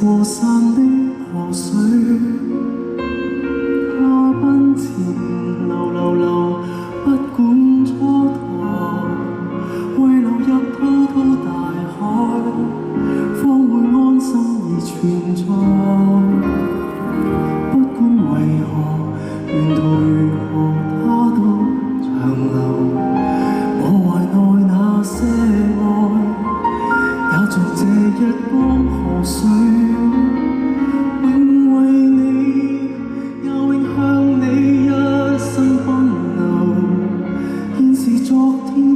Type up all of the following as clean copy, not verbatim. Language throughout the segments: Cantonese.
過山的河水，它奔前流流流，不管蹉跎，為流入滔滔大海，方會安心而存在。不管為何，沿途如何，它都長留。我懷內那些愛，也像這日光河水。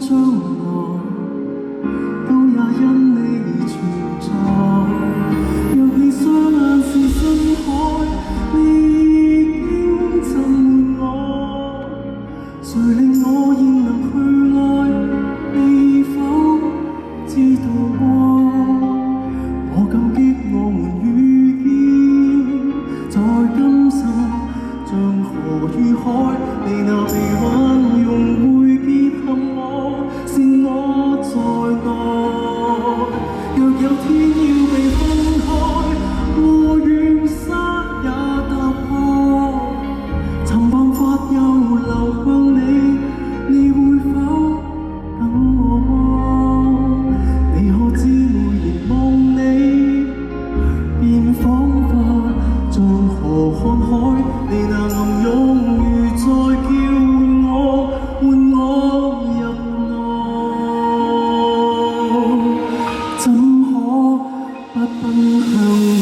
將來都也因你而存在。若你雙眼是深海，你已經浸沒我，誰令我現能去愛？你否知道我感激我們遇見，在今生像河與海，你那臂彎用會結合我。是我在內，若有天要被分開，和遠山也踏破，尋辦法又流向你，你會否等我？你可知每年望你，便彷彿像河看海，你那暗湧如在叫喚我入怎可不奔向你？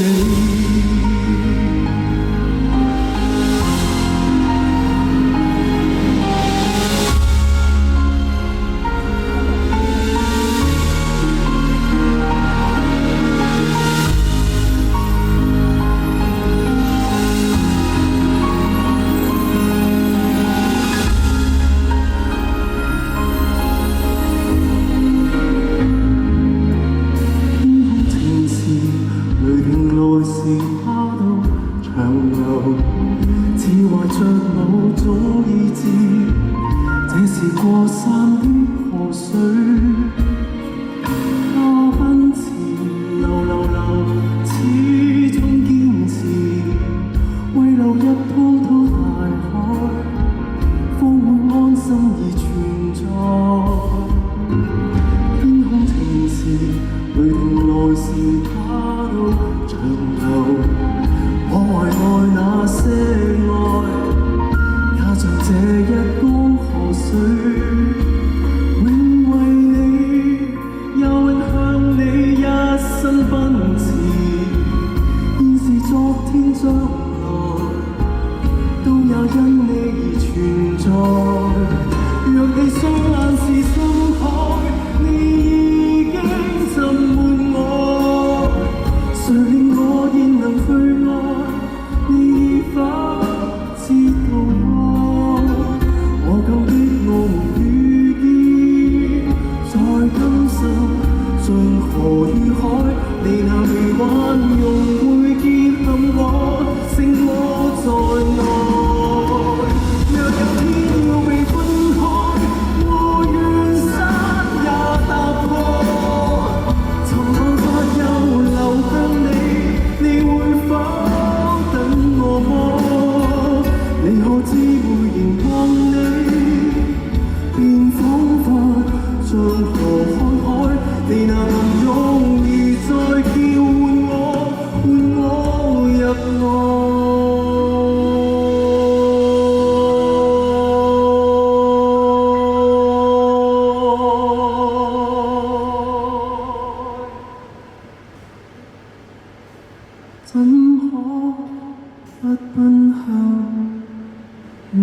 只懷着某種意志，這是過山的河水，它奔前流流流，始終堅持，為流入滔滔大海，方會安心而存在。天空情時，雷霆來時，它都長留。我懷內那些愛，也像這日光河水，永為你，也永向你一生奔馳。現時昨天將來，都也因你而存在。若你雙眼是深海，你已經浸沒我，誰令我現能去愛？你否知道我感激我們遇見，在今生像河與海，你那臂彎用會結合我，剩我在內。若有天要被分開，和遠山也踏破，尋辦法又流向你，你會否？你可知每年望你，便彷彿像河看海，你那暗湧如在叫喚我入愛。怎可不奔向你？